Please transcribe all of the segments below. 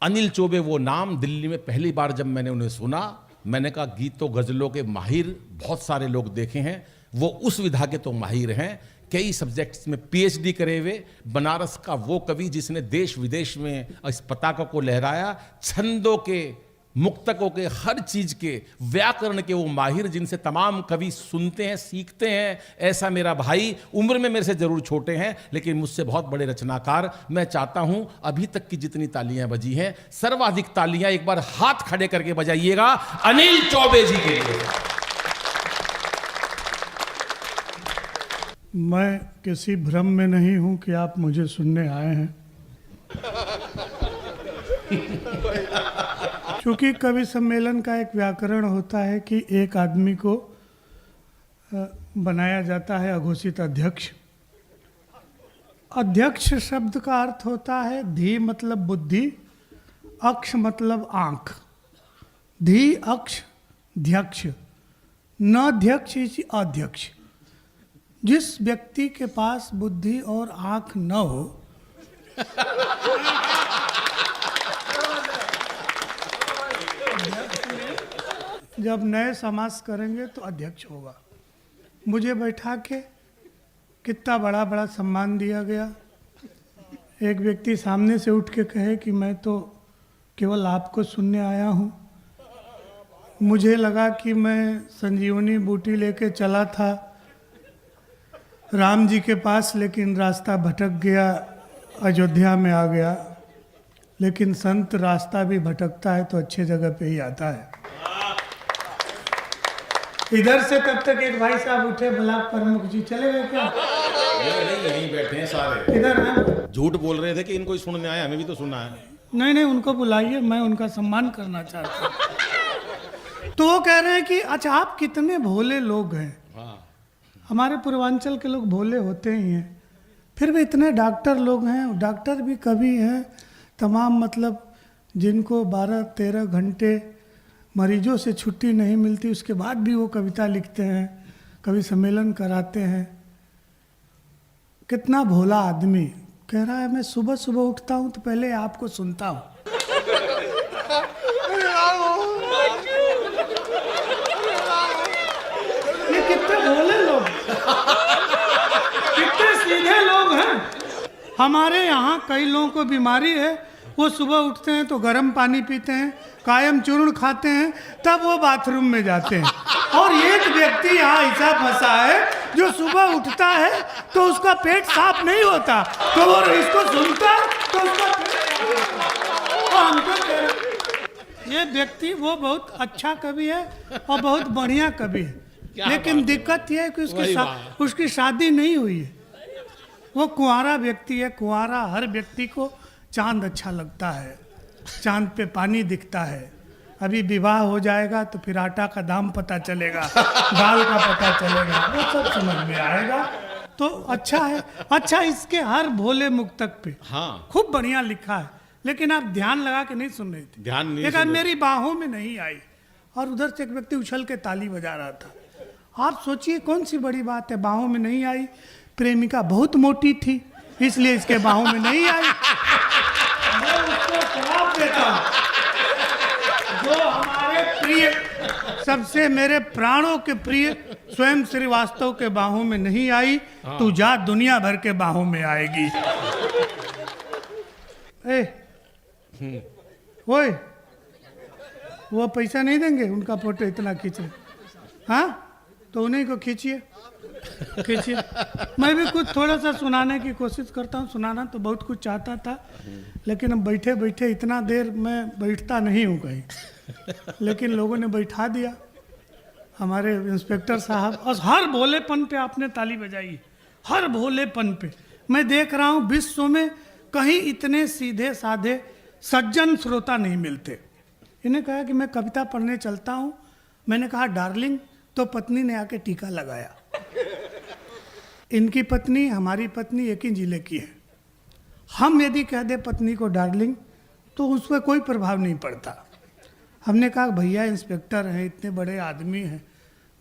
अनिल चौबे वो नाम, दिल्ली में पहली बार जब मैंने उन्हें सुना, मैंने कहा गीतों गजलों के माहिर बहुत सारे लोग देखे हैं, वो उस विधा के तो माहिर हैं, कई सब्जेक्ट्स में पीएचडी करे हुए, बनारस का वो कवि जिसने देश विदेश में इस पताका को लहराया, छंदों के, मुक्तकों के, हर चीज के, व्याकरण के वो माहिर जिनसे तमाम कवि सुनते हैं, सीखते हैं। ऐसा मेरा भाई, उम्र में मेरे से जरूर छोटे हैं लेकिन मुझसे बहुत बड़े रचनाकार। मैं चाहता हूं अभी तक की जितनी तालियां बजी हैं, सर्वाधिक तालियां एक बार हाथ खड़े करके बजाइएगा अनिल चौबे जी के लिए। मैं किसी भ्रम में नहीं हूं कि आप मुझे सुनने आए हैं, क्योंकि कवि सम्मेलन का एक व्याकरण होता है कि एक आदमी को बनाया जाता है अघोषित अध्यक्ष। अध्यक्ष शब्द का अर्थ होता है धी मतलब बुद्धि, अक्ष मतलब आंख, धी अक्ष ध्यक्ष, न ध्यक्ष इस अध्यक्ष। जिस व्यक्ति के पास बुद्धि और आंख न हो जब नए समास करेंगे तो अध्यक्ष होगा। मुझे बैठा के कितना बड़ा बड़ा सम्मान दिया गया। एक व्यक्ति सामने से उठ के कहे कि मैं तो केवल आपको सुनने आया हूँ। मुझे लगा कि मैं संजीवनी बूटी लेके चला था राम जी के पास, लेकिन रास्ता भटक गया, अयोध्या में आ गया। लेकिन संत रास्ता भी भटकता है तो अच्छे जगह पे ही आता है। इधर से तब तक एक भाई साहब उठे, ब्लॉक प्रमुख जी, चले गए क्या? नहीं, यहीं बैठे हैं सारे। इधर हैं? झूठ बोल रहे थे कि इनको ही सुनने आए, हमें भी तो सुना है। नहीं नहीं, उनको बुलाइए, मैं उनका सम्मान करना चाहता हूँ। तो वो कह रहे हैं कि अच्छा आप कितने भोले लोग हैं। हमारे पूर्वांचल के लोग भोले होते ही हैं, फिर भी इतने डॉक्टर लोग हैं, डॉक्टर भी कवि हैं, तमाम मतलब जिनको 12-13 घंटे मरीजों से छुट्टी नहीं मिलती, उसके बाद भी वो कविता लिखते हैं, कवि सम्मेलन कराते हैं। कितना भोला आदमी। कह रहा है मैं सुबह सुबह उठता हूँ तो पहले आपको सुनता हूँ। ये कितने भोले लोग, कितने सीधे लोग हैं। हमारे यहाँ कई लोगों को बीमारी है, वो सुबह उठते हैं तो गर्म पानी पीते हैं, कायम चूर्ण खाते हैं, तब वो बाथरूम में जाते हैं। और एक व्यक्ति यहाँ ऐसा फंसा है जो सुबह उठता है तो उसका पेट साफ नहीं होता, तो वो इसको सुनता है तो उसका ये व्यक्ति वो बहुत अच्छा कवि है और बहुत बढ़िया कवि है, लेकिन दिक्कत यह है कि उसकी शादी नहीं हुई है। वो कुंवारा व्यक्ति है। कुंवारा हर व्यक्ति को चांद अच्छा लगता है, चांद पे पानी दिखता है। अभी विवाह हो जाएगा तो फिर आटा का दाम पता चलेगा, दाल का पता चलेगा, वो सब समझ में आएगा। तो अच्छा है। अच्छा, इसके हर भोले मुक्तक पे खूब बढ़िया लिखा है, लेकिन आप ध्यान लगा के नहीं सुन रहे थे। ध्यान नहीं लेकिन मेरी बाहों में नहीं आई, और उधर से एक व्यक्ति उछल के ताली बजा रहा था। आप सोचिए कौन सी बड़ी बात है, बाहों में नहीं आई। प्रेमिका बहुत मोटी थी इसलिए इसके बाहों में नहीं आई। मैं उसको जवाब देता हूं, जो हमारे प्रिय, सबसे मेरे प्राणों के प्रिय स्वयं श्रीवास्तव के बाहों में नहीं आई, तू जा दुनिया भर के बाहों में आएगी। ओए, वो पैसा नहीं देंगे, उनका फोटो इतना खींच रहे। हाँ, तो उन्हीं को खींचिए। मैं भी कुछ थोड़ा सा सुनाने की कोशिश करता हूँ। सुनाना तो बहुत कुछ चाहता था, लेकिन अब बैठे बैठे इतना देर मैं बैठता नहीं हूँ कहीं, लेकिन लोगों ने बैठा दिया, हमारे इंस्पेक्टर साहब। और हर भोलेपन पे आपने ताली बजाई, हर भोलेपन पे। मैं देख रहा हूँ विश्व में कहीं इतने सीधे साधे सज्जन श्रोता नहीं मिलते। इन्हें कहा कि मैं कविता पढ़ने चलता हूँ। मैंने कहा डार्लिंग, तो पत्नी ने आके टीका लगाया। इनकी पत्नी हमारी पत्नी एक ही जिले की है। हम यदि कह दे पत्नी को डार्लिंग तो उस पर कोई प्रभाव नहीं पड़ता। हमने कहा भैया इंस्पेक्टर हैं, इतने बड़े आदमी हैं,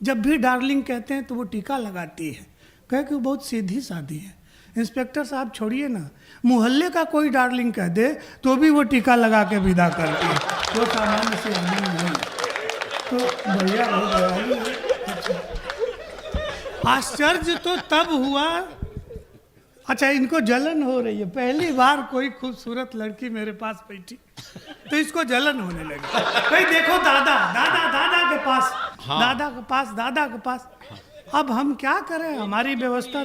जब भी डार्लिंग कहते हैं तो वो टीका लगाती है। कहे कि वो बहुत सीधी सादी है। इंस्पेक्टर साहब छोड़िए ना, मोहल्ले का कोई डार्लिंग कह दे तो भी वो टीका लगा के विदा करती है, वो सामान्य से आदमी नहीं। तो बढ़िया हो गया। अच्छा। आश्चर्य तो तब हुआ, अच्छा इनको जलन हो रही है, पहली बार कोई खूबसूरत लड़की मेरे पास बैठी तो इसको जलन होने लगी। भाई देखो दादा दादा दादा के पास, हाँ। दादा के पास, दादा के पास। अब हम क्या करें, हमारी व्यवस्था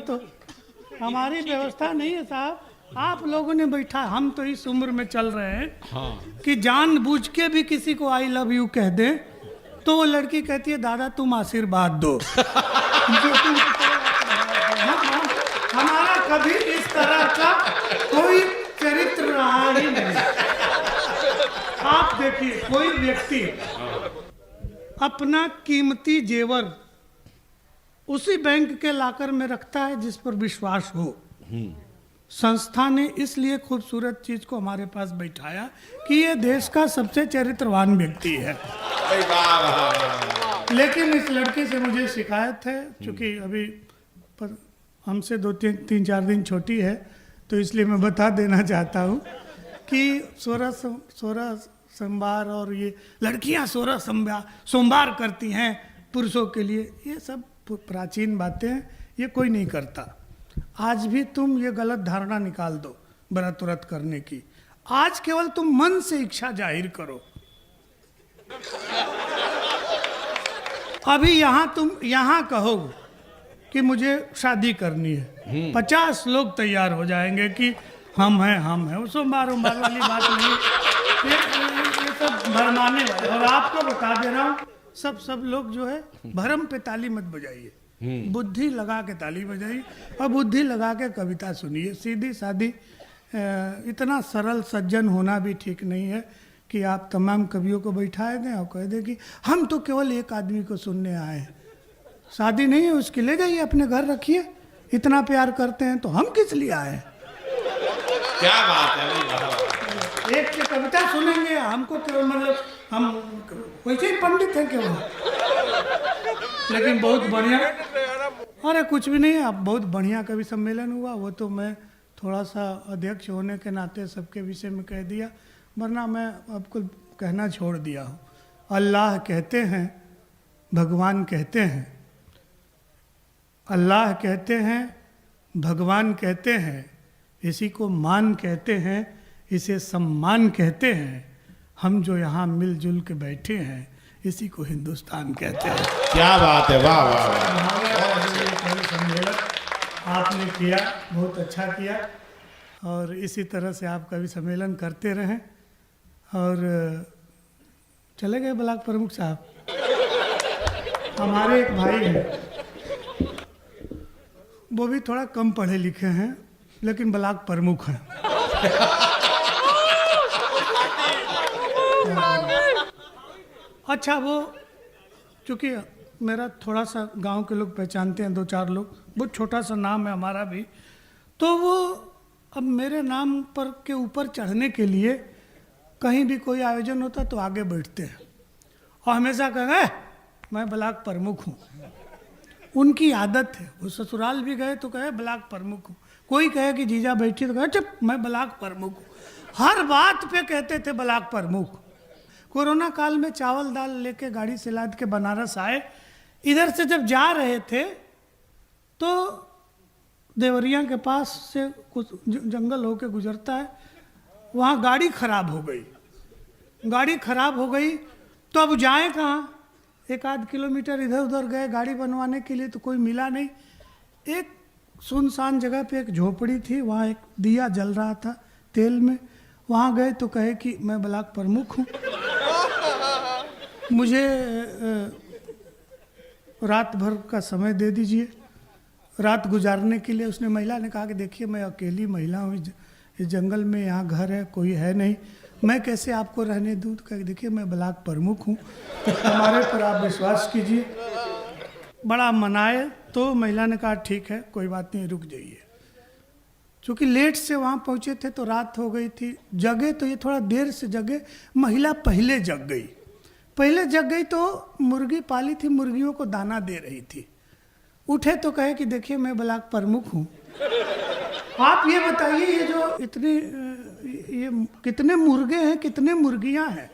नहीं है साहब, आप लोगों ने बैठा, हम तो इस उम्र में चल रहे हैं, हाँ। कि जानबूझ के भी किसी को आई लव यू कह दें तो वो लड़की कहती है दादा तुम आशीर्वाद दो। हमारा कभी इस तरह का कोई चरित्र रहा ही नहीं। आप देखिए कोई व्यक्ति अपना कीमती जेवर उसी बैंक के लाकर में रखता है जिस पर विश्वास हो। संस्था ने इसलिए खूबसूरत चीज को हमारे पास बैठाया कि ये देश का सबसे चरित्रवान व्यक्ति है। लेकिन इस लड़के से मुझे शिकायत है, क्योंकि अभी हमसे 2-3-4 दिन छोटी है, तो इसलिए मैं बता देना चाहता हूँ कि 16 सोमवार और ये लड़कियाँ 16 सोमवार करती हैं पुरुषों के लिए, ये सब प्राचीन बातें हैं, ये कोई नहीं करता। आज भी तुम ये गलत धारणा निकाल दो व्रत व्रत करने की। आज केवल तुम मन से इच्छा जाहिर करो। अभी तुम यहाँ कहो कि मुझे शादी करनी है, 50 लोग तैयार हो जाएंगे कि हम हैं। वो सोमवार वाली बात नहीं, ये सब भरमाने वाले। और आपको बता दे रहा हूँ, सब लोग जो है भरम पे ताली मत बजाइए, बुद्धि लगा के ताली बजाइए और बुद्धि लगा के कविता सुनिए। सीधी सादी, इतना सरल सज्जन होना भी ठीक नहीं है कि आप तमाम कवियों को बैठाए दें और कह दें कि हम तो केवल एक आदमी को सुनने आए हैं। शादी नहीं है उसकी, ले जाइए अपने घर रखिए, इतना प्यार करते हैं तो हम किस लिए आए हैं? क्या बात है, एक की कविता सुनेंगे, हमको केवल मतलब हम वैसे ही पंडित हैं केवल। लेकिन बहुत बढ़िया, अरे कुछ भी नहीं है, अब बहुत बढ़िया कवि सम्मेलन हुआ। वो तो मैं थोड़ा सा अध्यक्ष होने के नाते सबके विषय में कह दिया, वरना मैं आपको कहना छोड़ दिया हूँ। अल्लाह कहते हैं, भगवान कहते हैं, अल्लाह कहते हैं, भगवान कहते हैं, इसी को मान कहते हैं, इसे सम्मान कहते हैं। हम जो यहाँ मिलजुल के बैठे हैं इसी को हिंदुस्तान कहते हैं। क्या बात है, वाह वाह वाह। सम्मेलन आपने किया, बहुत अच्छा किया, और इसी तरह से आप कभी सम्मेलन करते रहें। और चले गए ब्लॉक प्रमुख साहब, हमारे एक भाई हैं, वो भी थोड़ा कम पढ़े लिखे हैं लेकिन ब्लॉक प्रमुख हैं। अच्छा, वो चूँकि मेरा थोड़ा सा गांव के लोग पहचानते हैं, 2-4 लोग, बहुत छोटा सा नाम है हमारा भी, तो वो अब मेरे नाम पर के ऊपर चढ़ने के लिए कहीं भी कोई आयोजन होता तो आगे बैठते हैं और हमेशा कहेंगे मैं ब्लॉक प्रमुख हूँ। उनकी आदत है, वो ससुराल भी गए तो कहे ब्लॉक प्रमुख हूँ, कोई कहे कि जीजा बैठी तो कहे चुप मैं ब्लॉक प्रमुख हूँ। हर बात पे कहते थे ब्लॉक प्रमुख। कोरोना काल में चावल दाल लेके गाड़ी से लाद के बनारस आए, इधर से जब जा रहे थे तो देवरिया के पास से कुछ जंगल होके गुजरता है, वहाँ गाड़ी खराब हो गई। तो अब जाएं कहाँ? 1-8 किलोमीटर इधर उधर गए गाड़ी बनवाने के लिए तो कोई मिला नहीं। एक सुनसान जगह पे एक झोपड़ी थी, वहाँ एक दिया जल रहा था तेल में, वहाँ गए तो कहे कि मैं ब्लॉक प्रमुख हूँ, मुझे रात भर का समय दे दीजिए रात गुजारने के लिए। उसने महिला ने कहा कि देखिए मैं अकेली महिला हूँ इस जंगल में, यहाँ घर है कोई है नहीं, मैं कैसे आपको रहने दूँ? तो कहा देखिए मैं ब्लॉक प्रमुख हूँ, हमारे पर आप विश्वास कीजिए। बड़ा मनाए तो महिला ने कहा ठीक है कोई बात नहीं रुक जाइए। चूँकि लेट से वहाँ पहुँचे थे तो रात हो गई थी, जगे तो ये थोड़ा देर से जगे। महिला पहले जग गई तो मुर्गी पाली थी, मुर्गियों को दाना दे रही थी। उठे तो कहे कि देखिए मैं ब्लॉक प्रमुख हूँ, आप ये बताइए, ये जो इतने ये कितने मुर्गे हैं, कितने मुर्गियां हैं?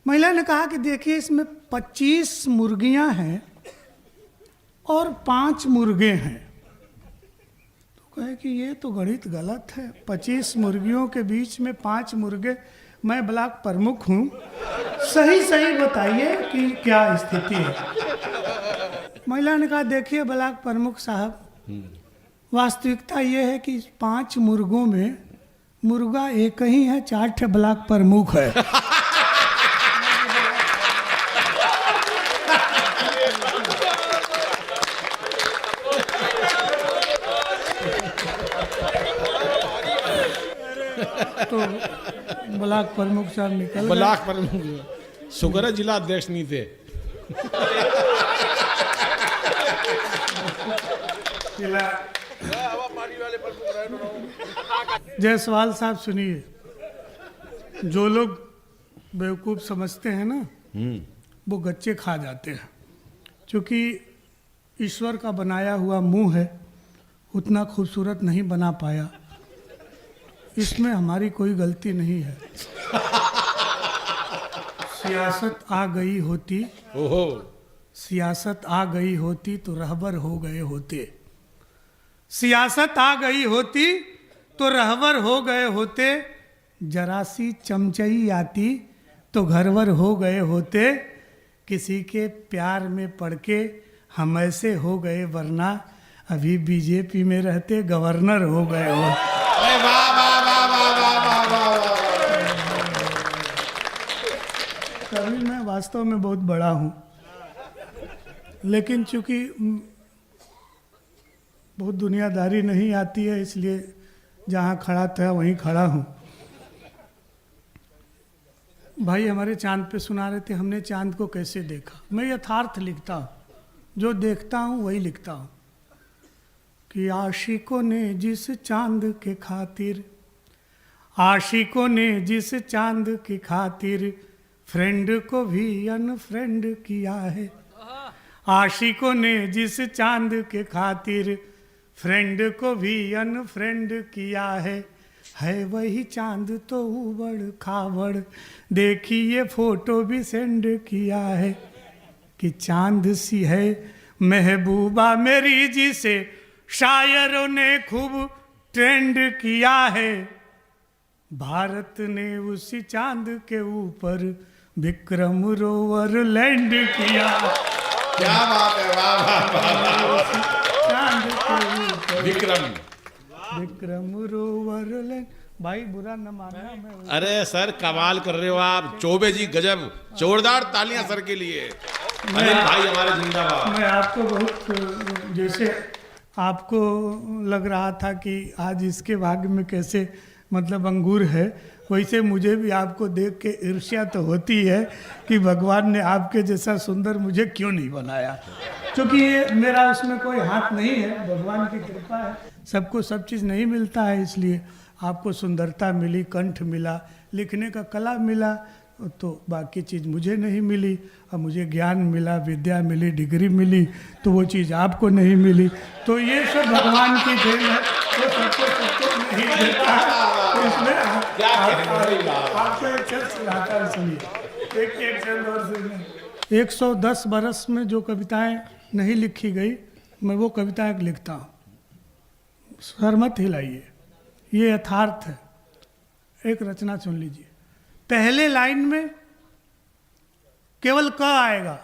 महिला ने कहा कि देखिए इसमें 25 मुर्गियां हैं और 5 मुर्गे हैं। तो कहे कि ये तो गणित गलत है, 25 मुर्गियों के बीच में 5 मुर्गे, मैं ब्लॉक प्रमुख हूँ, सही सही बताइए कि क्या स्थिति है। महिला ने कहा देखिए ब्लॉक प्रमुख साहब, वास्तविकता ये है कि 5 मुर्गों में मुर्गा एक ही है, 4 ठे ब्लॉक प्रमुख है। तो ब्लॉक प्रमुख साहब निकल गए। ब्लॉक प्रमुख, शुक्र है जिला अध्यक्ष नहीं थे। जायसवाल साहब सुनिए, जो लोग बेवकूफ़ समझते हैं ना, वो गच्चे खा जाते हैं। क्योंकि ईश्वर का बनाया हुआ मुंह है, उतना खूबसूरत नहीं बना पाया, इसमें हमारी कोई गलती नहीं है। सियासत आ गई होती, ओहो, सियासत आ गई होती तो रहबर हो गए होते। सियासत आ गई होती तो रहबर हो गए होते। जरा सी चमचई आती तो घरवर हो गए होते। किसी के प्यार में पड़ के हम ऐसे हो गए, वरना अभी बीजेपी में रहते गवर्नर हो गए हो। अरे वाह वाह वाह वाह वाह वाह वाह। कभी मैं वास्तव में बहुत बड़ा हूँ, लेकिन चूंकि बहुत दुनियादारी नहीं आती है, इसलिए जहाँ खड़ा था वहीं खड़ा हूँ। भाई हमारे चांद पे सुना रहे थे, हमने चांद को कैसे देखा। मैं यथार्थ लिखता हूँ, जो देखता हूँ वही लिखता हूँ। कि आशिकों ने जिस चांद के खातिर, आशिकों ने जिस चांद की खातिर फ्रेंड को भी अनफ्रेंड किया है। आशिकों ने जिस चांद के खातिर फ्रेंड को भी अनफ्रेंड किया है वही चांद तो उबड़ खाबड़, देखिए फोटो भी सेंड किया है। कि चांद सी है महबूबा मेरी, जिसे शायरों ने खूब ट्रेंड किया है। भारत ने उसी चांद के ऊपर विक्रम रोवर लैंड किया। क्या बात है, वाह वाह वाह। चांद के ऊपर विक्रम, रोवर लैंड। भाई बुरा न मानना, मैं अरे सर कमाल कर रहे हो आप, चौबे जी गजब, जोरदार तालियां सर के लिए। अनिल भाई हमारे जिंदाबाद। मैं आपको बहुत, जैसे आपको लग रहा था कि आज इसके भाग्य में कैसे मतलब अंगूर है, वैसे मुझे भी आपको देख के ईर्ष्या तो होती है कि भगवान ने आपके जैसा सुंदर मुझे क्यों नहीं बनाया। क्योंकि ये मेरा उसमें कोई हाथ नहीं है, भगवान की कृपा है। सबको सब चीज़ नहीं मिलता है, इसलिए आपको सुंदरता मिली, कंठ मिला, लिखने का कला मिला, तो बाकी चीज़ मुझे नहीं मिली। और मुझे ज्ञान मिला, विद्या मिली, डिग्री मिली, तो वो चीज़ आपको नहीं मिली। तो ये सब भगवान की देन है, वो सबको नहीं देता है। तो इसमें आपको एक चीज़ सुनाता है, सुनिए। एक चंद और सुनिए। 110 बरस में जो कविताएं नहीं लिखी गई, मैं वो कविताएं लिखता हूँ। सर मत हिलाइए, ये यथार्थ है। एक रचना सुन लीजिए। पहले लाइन में केवल क आएगा।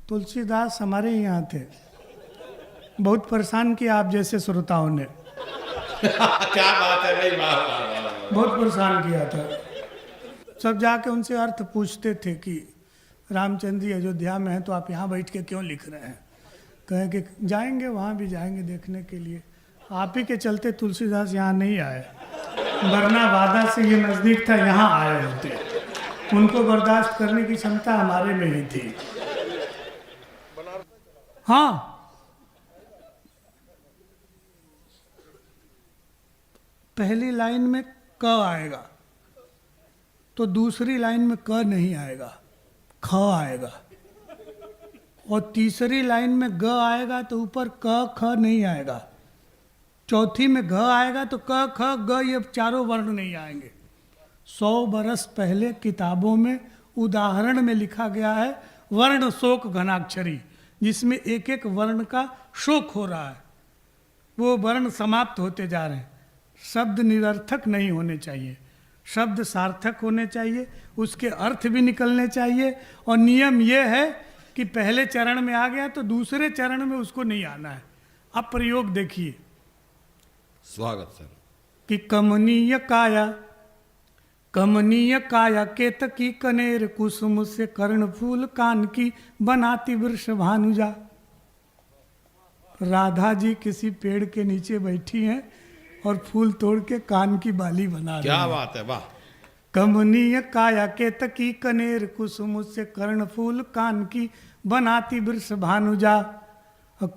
तुलसीदास हमारे यहाँ थे, बहुत परेशान किया आप जैसे श्रोताओं ने। क्या बात है भाई, वाह वाह। बहुत परेशान किया था। सब जाके उनसे अर्थ पूछते थे कि रामचंद्र जी अयोध्या में हैं, तो आप यहाँ बैठ के क्यों लिख रहे हैं। कहे कि जाएंगे, वहाँ भी जाएंगे देखने के लिए। आप ही के चलते तुलसीदास यहाँ नहीं आए, वरना वादा से ये नज़दीक था, यहाँ आए होते। उनको बर्दाश्त करने की क्षमता हमारे में ही थी। हाँ, पहली लाइन में क आएगा तो दूसरी लाइन में क नहीं आएगा, ख आएगा। और तीसरी लाइन में ग आएगा तो ऊपर क ख नहीं आएगा। चौथी में घ आएगा तो क ख ग ये चारों वर्ण नहीं आएंगे। 100 बरस पहले किताबों में उदाहरण में लिखा गया है वर्ण शोक घनाक्षरी, जिसमें एक एक वर्ण का शोक हो रहा है, वो वर्ण समाप्त होते जा रहे हैं। शब्द निरर्थक नहीं होने चाहिए, शब्द सार्थक होने चाहिए, उसके अर्थ भी निकलने चाहिए। और नियम ये है कि पहले चरण में आ गया तो दूसरे चरण में उसको नहीं आना है। अब प्रयोग देखिए, स्वागत सर। कि कमनीय काया केतकी कनेर कुसुम से कर्ण फूल कान की बनाती वृष भानुजा। राधा जी किसी पेड़ के नीचे बैठी हैं और फूल तोड़ के कान की बाली बना रही हैं। क्या बात है, वाह। कमनीय काया केतकी कनेर कुसुम से कर्ण फूल कान की बनाती वृष भानुजा।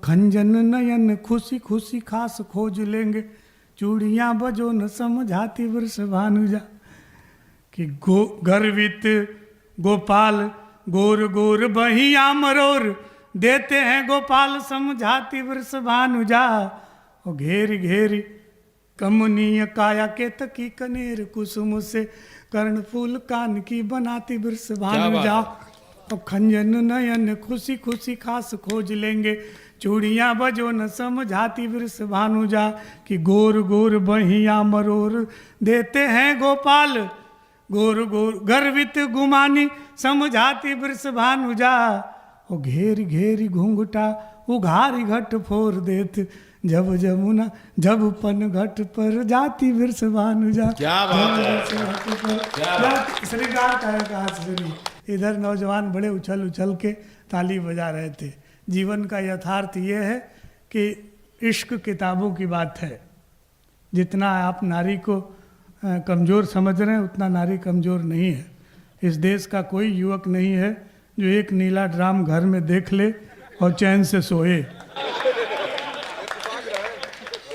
खंजन नयन खुशी खुशी खास खोज लेंगे, चूड़ियां बजो न समझाती वृष भानुजा। कि गर्वित गोपाल गोर गोर बहिया मरोर, देते हैं गोपाल समझाती वृष भानुजा। और घेर घेर कमनीय काया केतकी कनेर कुसुम से कर्ण फूल कान की बनाती वृष भानुजा। और खंजन नयन खुशी खुशी खास खोज लेंगे, चूड़ियां बजो न समझाती वृष भानुजा। कि गोर गोर बहिया मरोर, देते हैं गोपाल गोर गोर गर्वित गुमानी समझाती वृष भानुजा। और घेर घेरी घूंघटा उघारी घट फोर देत, जब जमुना जब पन घट पर जाती वृष भानुजा। क्या बात है, श्रृंगार का श्री। इधर नौजवान बड़े उछल उछल के ताली बजा रहे थे। जीवन का यथार्थ ये है कि इश्क किताबों की बात है। जितना आप नारी को कमज़ोर समझ रहे हैं उतना नारी कमज़ोर नहीं है। इस देश का कोई युवक नहीं है जो एक नीला ड्राम घर में देख ले और चैन से सोए।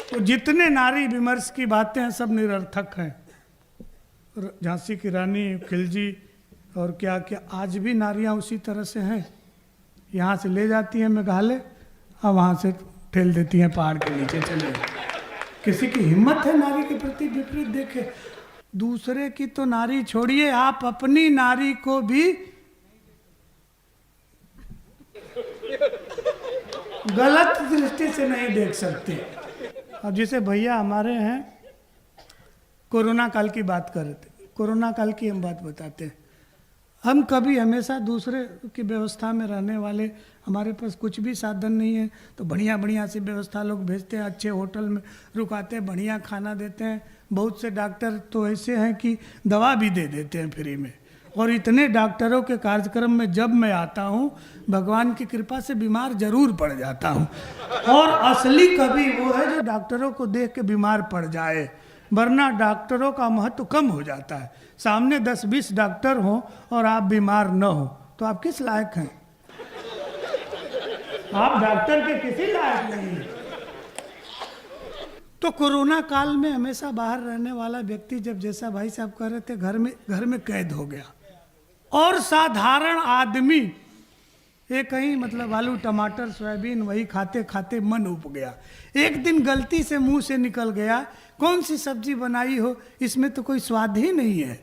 तो जितने नारी विमर्श की बातें हैं सब निरर्थक हैं। झांसी की रानी, खिलजी और क्या क्या, आज भी नारियां उसी तरह से हैं। यहाँ से ले जाती हैं मेघालय और वहाँ से ठेल देती हैं पहाड़ के नीचे चले। किसी की हिम्मत है नारी के प्रति विपरीत देखे? दूसरे की तो नारी छोड़िए, आप अपनी नारी को भी गलत दृष्टि से नहीं देख सकते। अब जैसे भैया हमारे हैं, कोरोना काल की बात कर रहे थे, कोरोना काल की हम बात बताते हैं। हम कभी हमेशा दूसरे की व्यवस्था में रहने वाले, हमारे पास कुछ भी साधन नहीं है तो बढ़िया बढ़िया सी व्यवस्था लोग भेजते हैं, अच्छे होटल में रुकाते हैं, बढ़िया खाना देते हैं। बहुत से डॉक्टर तो ऐसे हैं कि दवा भी दे देते हैं फ्री में। और इतने डॉक्टरों के कार्यक्रम में जब मैं आता हूँ, भगवान की कृपा से बीमार जरूर पड़ जाता हूँ। और असली कवि वो है जो डॉक्टरों को देख के बीमार पड़ जाए, वरना डॉक्टरों का महत्व कम हो जाता है। सामने 10-20 डॉक्टर हों और आप बीमार न हो तो आप किस लायक हैं? आप डॉक्टर के किसी लायक नहीं हैं। तो कोरोना काल में हमेशा बाहर रहने वाला व्यक्ति, जब जैसा भाई साहब कह रहे थे, घर में कैद हो गया। और साधारण आदमी ये कहीं मतलब आलू टमाटर सोयाबीन वही खाते खाते मन उब गया। एक दिन गलती से मुंह से निकल गया, कौन सी सब्जी बनाई हो, इसमें तो कोई स्वाद ही नहीं है।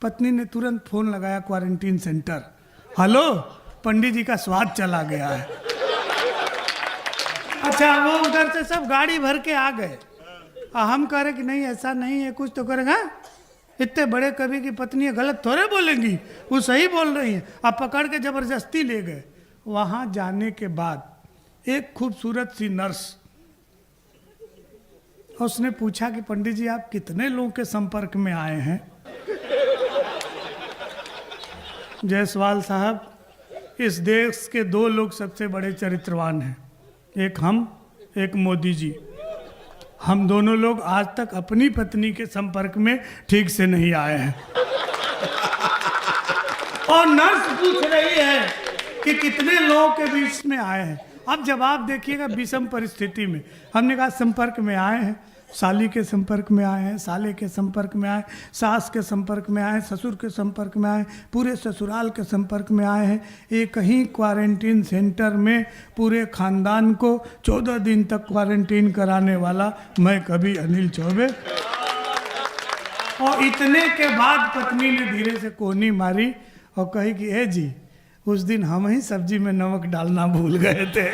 पत्नी ने तुरंत फोन लगाया क्वारंटीन सेंटर, हेलो पंडित जी का स्वाद चला गया है। अच्छा, वो उधर से सब गाड़ी भर के आ गए। हम कह रहे कि नहीं ऐसा नहीं है, कुछ तो करेगा। इतने बड़े कवि की पत्नी गलत थोड़े बोलेंगी, वो सही बोल रही है। अब पकड़ के जबरदस्ती ले गए। वहां जाने के बाद एक खूबसूरत सी नर्स, उसने पूछा कि पंडित जी आप कितने लोगों के संपर्क में आए हैं? जायसवाल साहब, इस देश के 2 लोग सबसे बड़े चरित्रवान हैं, एक हम, एक मोदी जी। हम दोनों लोग आज तक अपनी पत्नी के संपर्क में ठीक से नहीं आए हैं। और नर्स पूछ रही है कि कितने लोगों के बीच में आए हैं। अब जवाब देखिएगा विषम परिस्थिति में। हमने कहा संपर्क में आए हैं, साली के संपर्क में आए हैं, साले के संपर्क में आए, सास के संपर्क में आए, ससुर के संपर्क में आए, पूरे ससुराल के संपर्क में आए हैं। एक ही क्वारंटीन सेंटर में पूरे खानदान को 14 दिन तक क्वारंटीन कराने वाला मैं कवि अनिल चौबे। और इतने के बाद पत्नी ने धीरे से कोहनी मारी और कही कि ए जी, उस दिन हम ही सब्जी में नमक डालना भूल गए थे।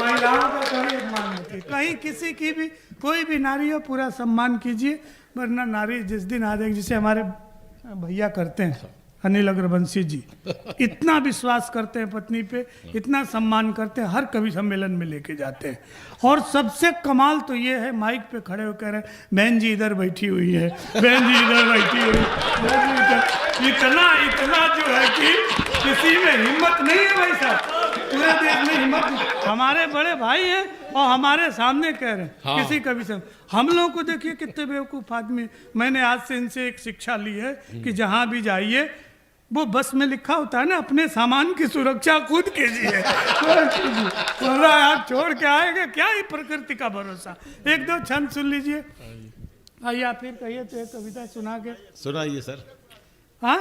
महिलाओं का कभी अपमान होती है। कहीं किसी की भी कोई भी नारी हो, पूरा सम्मान कीजिए, वरना नारी जिस दिन आ जाएगी, जिसे हमारे भैया करते हैं अनिल अग्रवंशी जी, इतना विश्वास करते हैं पत्नी पे, इतना सम्मान करते हैं, हर कवि सम्मेलन में लेके जाते हैं। और सबसे कमाल तो ये है, माइक पे खड़े होकर कह रहे हैं बहन जी इधर बैठी हुई है, बहन जी इधर बैठी हुई है। इतना जो है कि किसी में हिम्मत नहीं है भाई साहब, पूरे देश में हिम्मत नहीं। हमारे बड़े भाई हैं और हमारे सामने कह रहे हैं हाँ। किसी कवि से। हम लोगों को देखिए कितने बेवकूफ़ आदमी। मैंने आज से इनसे एक शिक्षा ली है कि जहाँ भी जाइए, वो बस में लिखा होता है ना, अपने सामान की सुरक्षा खुद कीजिए। आप छोड़ के आएंगे क्या, ही प्रकृति का भरोसा। एक दो छंद सुन लीजिए। आइए आप फिर कहिए तो एक कविता सुना के। सुनाइए सर। हाँ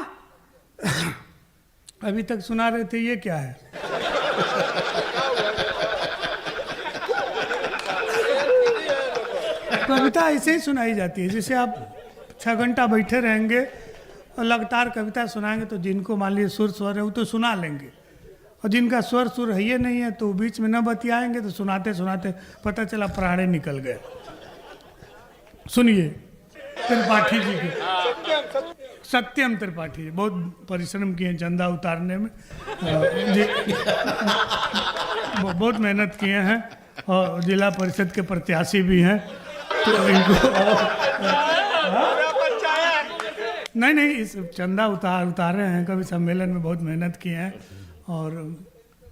अभी तक सुना रहे थे, ये क्या है? कविता ऐसे ही सुनाई जाती है, जैसे आप 6 घंटा बैठे रहेंगे और लगातार कविता सुनाएंगे तो जिनको मान लीजिए सुर स्वर है वो तो सुना लेंगे, और जिनका स्वर सुर है ये नहीं है तो बीच में न बतियाएंगे तो सुनाते सुनाते पता चला प्राणे निकल गए। सुनिए त्रिपाठी जी के, सत्यम त्रिपाठी जी बहुत परिश्रम किए चंदा उतारने में जी, बहुत मेहनत किए हैं और जिला परिषद के प्रत्याशी भी हैं, तो इनको नहीं इस चंदा उतारे हैं, कभी सम्मेलन में बहुत मेहनत किए हैं। और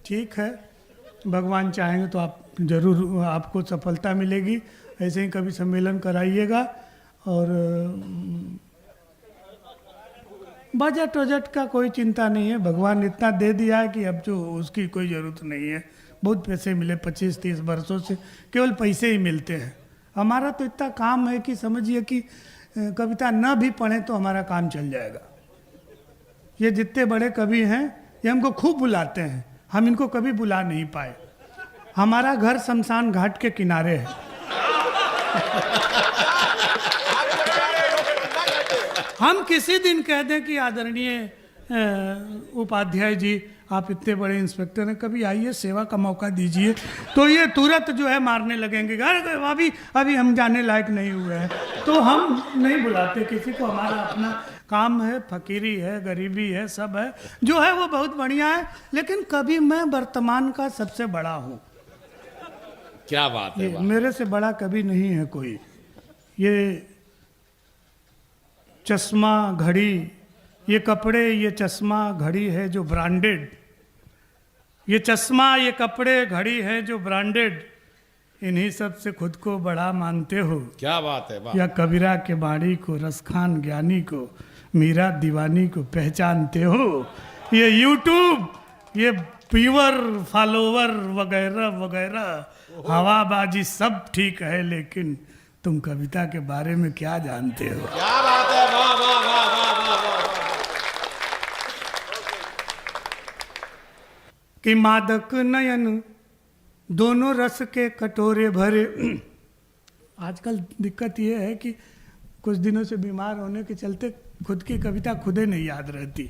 ठीक है, भगवान चाहेंगे तो आप जरूर आपको सफलता मिलेगी। ऐसे ही कभी सम्मेलन कराइएगा। और बजट वजट का कोई चिंता नहीं है, भगवान इतना दे दिया है कि अब जो उसकी कोई ज़रूरत नहीं है। बहुत पैसे मिले 25-30 वर्षों से, केवल पैसे ही मिलते हैं। हमारा तो इतना काम है कि समझिए कि कविता न भी पढ़ें तो हमारा काम चल जाएगा। ये जितने बड़े कवि हैं ये हमको खूब बुलाते हैं, हम इनको कभी बुला नहीं पाए। हमारा घर शमशान घाट के किनारे है। हम किसी दिन कह दें कि आदरणीय उपाध्याय जी आप इतने बड़े इंस्पेक्टर हैं, कभी आइए सेवा का मौका दीजिए, तो ये तुरंत जो है मारने लगेंगे, अभी हम जाने लायक नहीं हुए हैं। तो हम नहीं बुलाते किसी को, हमारा अपना काम है, फकीरी है, गरीबी है, सब है, जो है वो बहुत बढ़िया है। लेकिन कभी मैं वर्तमान का सबसे बड़ा हूँ। क्या बात है, मेरे से बड़ा कभी नहीं है कोई। ये चश्मा घड़ी, ये कपड़े, ये चश्मा घड़ी है जो ब्रांडेड, ये चश्मा ये कपड़े घड़ी है जो ब्रांडेड, इन्हीं सब से खुद को बड़ा मानते हो। क्या बात है, या कबीरा के बाणी को, रसखान ज्ञानी को, मीरा दीवानी को पहचानते हो। ये यूट्यूब, ये व्यूअर फॉलोवर वगैरह वगैरह हवाबाजी सब ठीक है, लेकिन तुम कविता के बारे में क्या जानते हो? क्या बात है, वाह वाह वाह वाह वाह वाह। कि मादक नयन दोनों रस के कटोरे भरे। आजकल दिक्कत ये है कि कुछ दिनों से बीमार होने के चलते खुद की कविता खुदे नहीं याद रहती।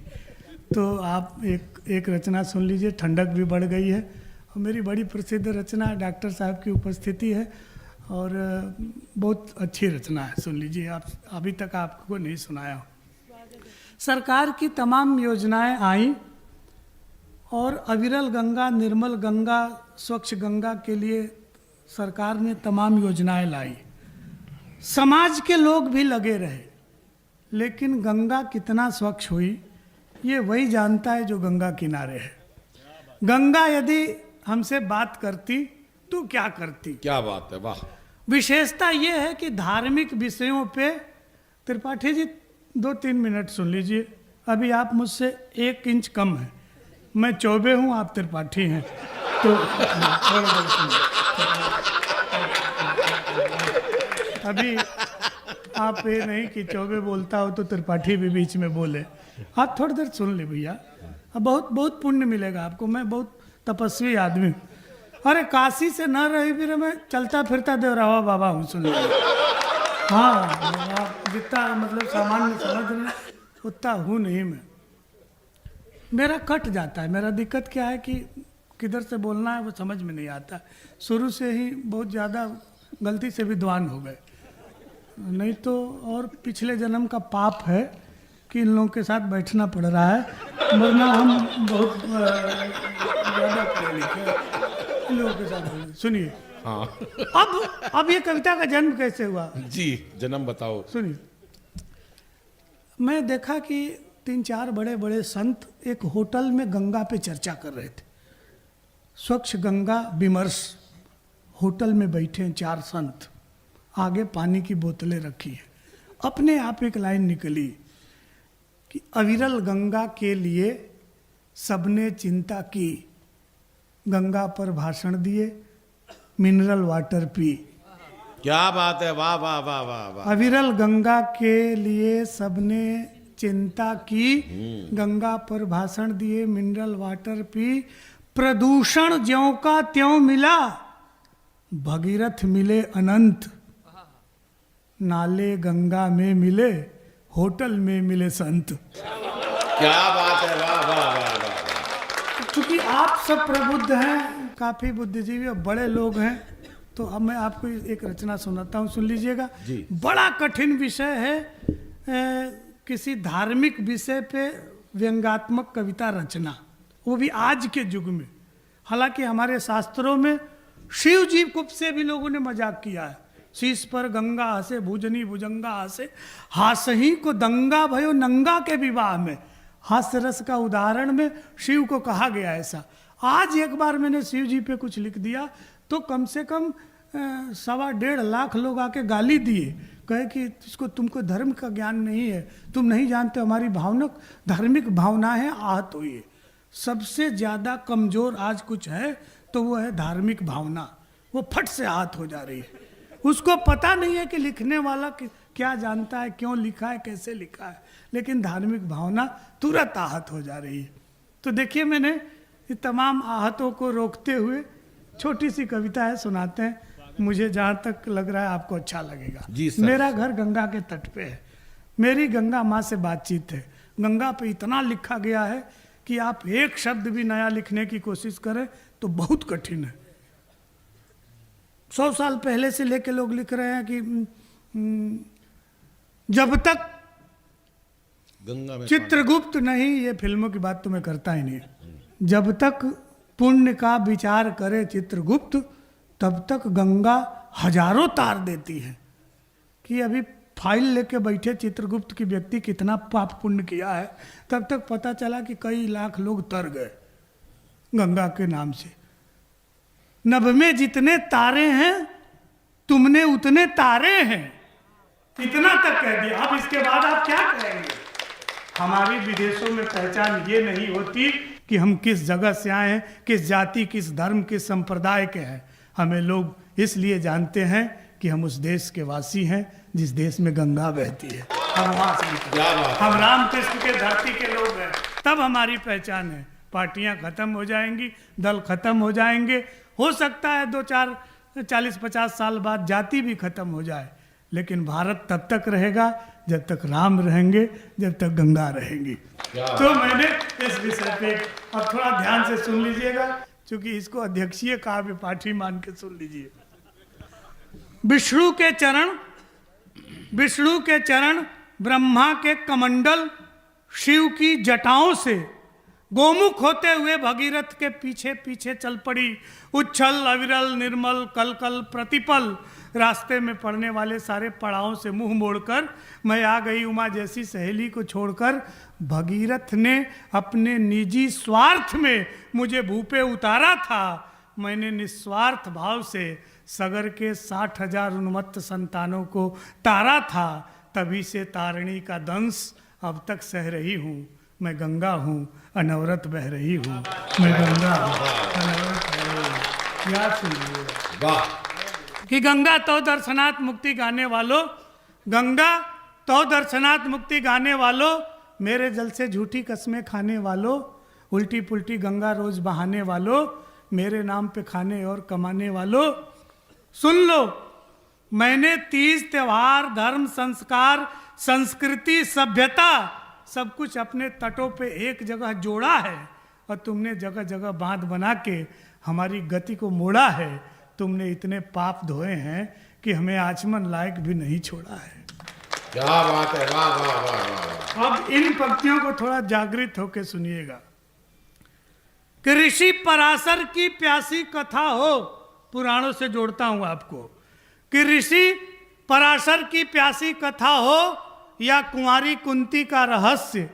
तो आप एक रचना सुन लीजिए, ठंडक भी बढ़ गई है, और मेरी बड़ी प्रसिद्ध रचना डॉक्टर साहब की उपस्थिति है, और बहुत अच्छी रचना है, सुन लीजिए। आप अभी तक आपको नहीं सुनाया हो। सरकार की तमाम योजनाएं आई और अविरल गंगा, निर्मल गंगा, स्वच्छ गंगा के लिए सरकार ने तमाम योजनाएं लाई। समाज के लोग भी लगे रहे, लेकिन गंगा कितना स्वच्छ हुई ये वही जानता है जो गंगा किनारे है। गंगा यदि हमसे बात करती तो क्या करती? क्या बात है, वाह। विशेषता ये है कि धार्मिक विषयों पे, त्रिपाठी जी 2-3 मिनट सुन लीजिए। अभी आप मुझसे 1 इंच कम हैं, मैं चौबे हूँ, आप त्रिपाठी हैं। तो थोड़ा देर सुनिए। अभी आप ये नहीं कि चौबे बोलता हो तो त्रिपाठी भी बीच में बोले, आप थोड़ी देर सुन ले भैया, अब बहुत बहुत पुण्य मिलेगा आपको। मैं बहुत तपस्वी आदमी हूँ। अरे काशी से न रही फिर मैं चलता फिरता देवरावा बाबा हूँ, सुन लीजिए। हाँ, आप जितना मतलब सामान्य समझ रहे उतना हूँ नहीं मैं, मेरा कट जाता है। मेरा दिक्कत क्या है कि किधर से बोलना है वो समझ में नहीं आता। शुरू से ही बहुत ज़्यादा गलती से विद्वान हो गए, नहीं तो और पिछले जन्म का पाप है कि इन लोगों के साथ बैठना पड़ रहा है, वरना हम बहुत ज़्यादा पढ़े लिखे इन लोगों के साथ। सुनिए, हाँ अब ये कविता का जन्म कैसे हुआ जी, जन्म बताओ। सुनिए। मैं देखा कि 3-4 बड़े बड़े संत एक होटल में गंगा पे चर्चा कर रहे थे, स्वच्छ गंगा विमर्श। होटल में बैठे हैं 4 संत, आगे पानी की बोतलें रखी है। अपने आप एक लाइन निकली कि अविरल गंगा के लिए सबने चिंता की, गंगा पर भाषण दिए, मिनरल वाटर पी। क्या बात है, वाह वाह वाह वाह वाह। अविरल गंगा के लिए सबने चिंता की, गंगा पर भाषण दिए, मिनरल वाटर पी। प्रदूषण ज्यों का त्यों मिला, भगीरथ मिले अनंत। नाले गंगा में मिले, होटल में मिले संत। क्या बात है, वाह वाह वाह वाह। क्योंकि आप सब प्रबुद्ध हैं, काफी बुद्धिजीवी और बड़े लोग हैं, तो अब मैं आपको एक रचना सुनाता हूँ, सुन लीजिएगा। बड़ा कठिन विषय है किसी धार्मिक विषय पे व्यंग्यात्मक कविता रचना, वो भी आज के युग में। हालांकि हमारे शास्त्रों में शिव जी को से भी लोगों ने मजाक किया है। शीश पर गंगा हंसे, भुजनी भुजंगा हंसे, हासही को दंगा भयो नंगा के विवाह में। हास्य रस का उदाहरण में शिव को कहा गया ऐसा। आज एक बार मैंने शिव जी पे कुछ लिख दिया तो कम से कम 1.25 लाख लोग आके गाली दिए, कहे कि इसको तुमको धर्म का ज्ञान नहीं है, तुम नहीं जानते हमारी भावनात्मक धार्मिक भावनाएं आहत हुई है। सबसे ज़्यादा कमज़ोर आज कुछ है तो वो है धार्मिक भावना, वो फट से आहत हो जा रही है। उसको पता नहीं है कि लिखने वाला क्या जानता है, क्यों लिखा है, कैसे लिखा है, लेकिन धार्मिक भावना तुरंत आहत हो जा रही है। तो देखिए, मैंने ये तमाम आहतों को रोकते हुए छोटी सी कविता है, सुनाते हैं। मुझे जहाँ तक लग रहा है आपको अच्छा लगेगा। जी सर। मेरा घर गंगा के तट पे है, मेरी गंगा माँ से बातचीत है। गंगा पे इतना लिखा गया है कि आप एक शब्द भी नया लिखने की कोशिश करें तो बहुत कठिन है। 100 साल पहले से लेके लोग लिख रहे हैं कि जब तक गंगा में चित्रगुप्त नहीं, ये फिल्मों की बात तो मैं करता ही नहीं, जब तक पुण्य का विचार करे चित्रगुप्त, तब तक गंगा हजारों तार देती है। कि अभी फाइल लेके बैठे चित्रगुप्त की व्यक्ति कितना पाप पुण्य किया है, तब तक पता चला कि कई लाख लोग तर गए गंगा के नाम से। नभ में जितने तारे हैं तुमने उतने तारे हैं, इतना तक कह दिया। अब इसके बाद आप क्या कहेंगे? हमारी विदेशों में पहचान ये नहीं होती कि हम किस जगह से आए हैं, किस जाति, किस धर्म, किस संप्रदाय के हैं। हमें लोग इसलिए जानते हैं कि हम उस देश के वासी हैं जिस देश में गंगा बहती है। हम वहाँ से निकले, हम रामकृष्ण के धरती के लोग हैं, तब हमारी पहचान है। पार्टियां खत्म हो जाएंगी, दल खत्म हो जाएंगे, हो सकता है 2-4 40-50 साल बाद जाति भी खत्म हो जाए, लेकिन भारत तब तक रहेगा जब तक राम रहेंगे, जब तक गंगा रहेंगी। तो मैंने इस विषय पे अब थोड़ा ध्यान से सुन लीजिएगा, क्योंकि इसको अध्यक्षीय काव्य पाठी मान के सुन लीजिए। विष्णु के चरण ब्रह्मा के कमंडल, शिव की जटाओं से गोमुख होते हुए भगीरथ के पीछे पीछे चल पड़ी। उच्छल अविरल निर्मल कल कल प्रतिपल, रास्ते में पड़ने वाले सारे पड़ावों से मुंह मोड़कर मैं आ गई उमा जैसी सहेली को छोड़कर। भगीरथ ने अपने निजी स्वार्थ में मुझे भूपे उतारा था, मैंने निस्वार्थ भाव से सगर के 60,000 उन्मत्त संतानों को तारा था। तभी से तारिणी का दंश अब तक सह रही हूँ, मैं गंगा हूँ, अनवरत बह रही हूँ। मैं गंगा याद सुनिए वाह कि गंगा तो दर्शनात् मुक्ति गाने वालों, गंगा तो दर्शनात् मुक्ति गाने वालों, मेरे जल से झूठी कस्में खाने वालों, उल्टी पुल्टी गंगा रोज बहाने वालों, मेरे नाम पे खाने और कमाने वालों, सुन लो, मैंने तीज त्योहार धर्म संस्कार संस्कृति सभ्यता सब कुछ अपने तटों पे एक जगह जोड़ा है और तुमने जगह जगह बांध बना के हमारी गति को मोड़ा है। तुमने इतने पाप धोए हैं कि हमें आचमन लायक भी नहीं छोड़ा है। क्या बात है, वाह वाह वाह वाह। अब इन पंक्तियों को थोड़ा जागृत होकर सुनिएगा कि ऋषि पराशर की प्यासी कथा हो, पुराणों से जोड़ता हूं आपको, कि ऋषि पराशर की प्यासी कथा हो या कुंवारी कुंती का रहस्य,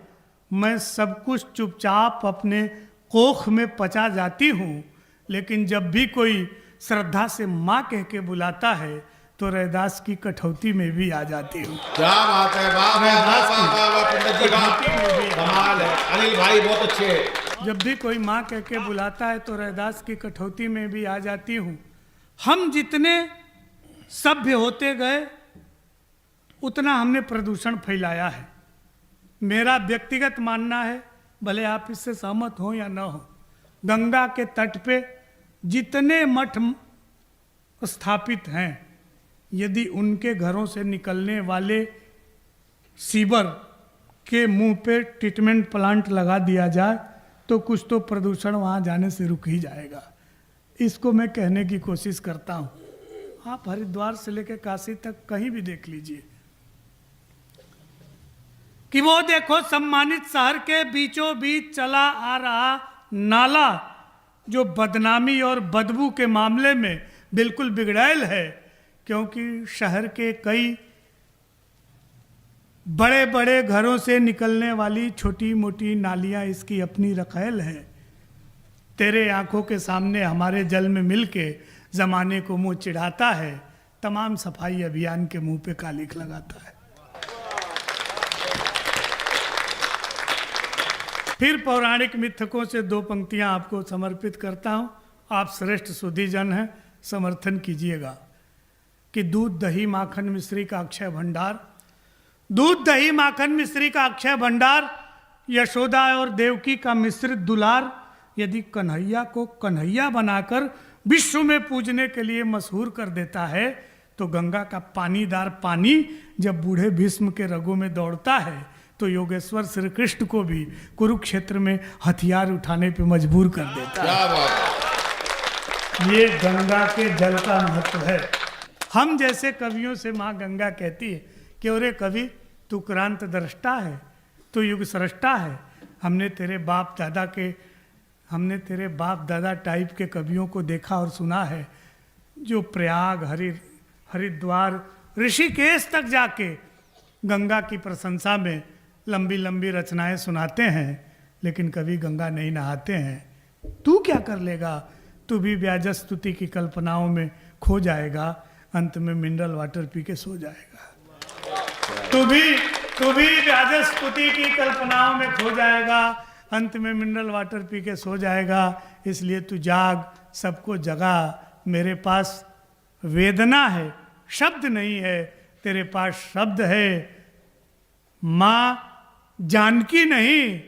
मैं सब कुछ चुपचाप अपने कोख में पचा जाती हूं, लेकिन जब भी कोई श्रद्धा से माँ कह के बुलाता है तो रैदास की कठौती में भी आ जाती हूँ। क्या बात है, वाह वाह वाह वाह वाह, पंडित जी का कमाल है। अनिल भाई बहुत अच्छे। जब भी कोई माँ कह के बुलाता है तो रैदास की कठौती में भी आ जाती हूँ। हम जितने सभ्य होते गए उतना हमने प्रदूषण फैलाया है। मेरा व्यक्तिगत मानना है, भले आप इससे सहमत हो या न हो, गंगा के तट पे जितने मठ स्थापित हैं, यदि उनके घरों से निकलने वाले सीवर के मुंह पे ट्रीटमेंट प्लांट लगा दिया जाए तो कुछ तो प्रदूषण वहाँ जाने से रुक ही जाएगा। इसको मैं कहने की कोशिश करता हूँ। आप हरिद्वार से लेकर काशी तक कहीं भी देख लीजिए कि वो देखो सम्मानित शहर के बीचों बीच चला आ रहा नाला जो बदनामी और बदबू के मामले में बिल्कुल बिगड़ैल है, क्योंकि शहर के कई बड़े बड़े घरों से निकलने वाली छोटी मोटी नालियां इसकी अपनी रखेल है। तेरे आंखों के सामने हमारे जल में मिलके जमाने को मुंह चिढ़ाता है, तमाम सफाई अभियान के मुंह पे कालिख लगाता है। फिर पौराणिक मिथकों से दो पंक्तियां आपको समर्पित करता हूं। आप श्रेष्ठ सुधीजन हैं, समर्थन कीजिएगा कि दूध दही माखन मिश्री का अक्षय भंडार, दूध दही माखन मिश्री का अक्षय भंडार, यशोदा और देवकी का मिश्रित दुलार, यदि कन्हैया को कन्हैया बनाकर विश्व में पूजने के लिए मशहूर कर देता है तो गंगा का पानीदार पानी जब बूढ़े भीष्म के रगों में दौड़ता है तो योगेश्वर श्री कृष्ण को भी कुरुक्षेत्र में हथियार उठाने पे मजबूर कर देता है। क्या बात। ये गंगा के जल का महत्व है। हम जैसे कवियों से माँ गंगा कहती है कि अरे कवि तू क्रांत दृष्टा है, तू युग सृष्टा है। हमने तेरे बाप दादा टाइप के कवियों को देखा और सुना है जो प्रयाग हरिद्वार ऋषिकेश तक जाके गंगा की प्रशंसा में लंबी लंबी रचनाएं सुनाते हैं, लेकिन कभी गंगा नहीं नहाते हैं। तू क्या कर लेगा? तू भी व्याजस स्तुति की कल्पनाओं में खो जाएगा, अंत में मिनरल वाटर पी के सो जाएगा। तू भी व्याजस स्तुति की कल्पनाओं में खो जाएगा, अंत में मिनरल वाटर पी के सो जाएगा। इसलिए तू जाग, सबको जगा। मेरे पास वेदना है, शब्द नहीं है, तेरे पास शब्द है। माँ जानकी नहीं,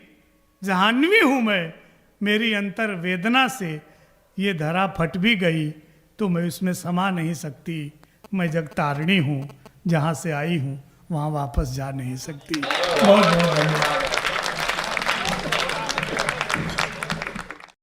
जाह्नवी हूँ मैं। मेरी अंतर वेदना से ये धरा फट भी गई तो मैं उसमें समा नहीं सकती। मैं जगतारिणी हूँ, जहाँ से आई हूँ वहाँ वापस जा नहीं सकती। बहुत बहुत धन्यवाद।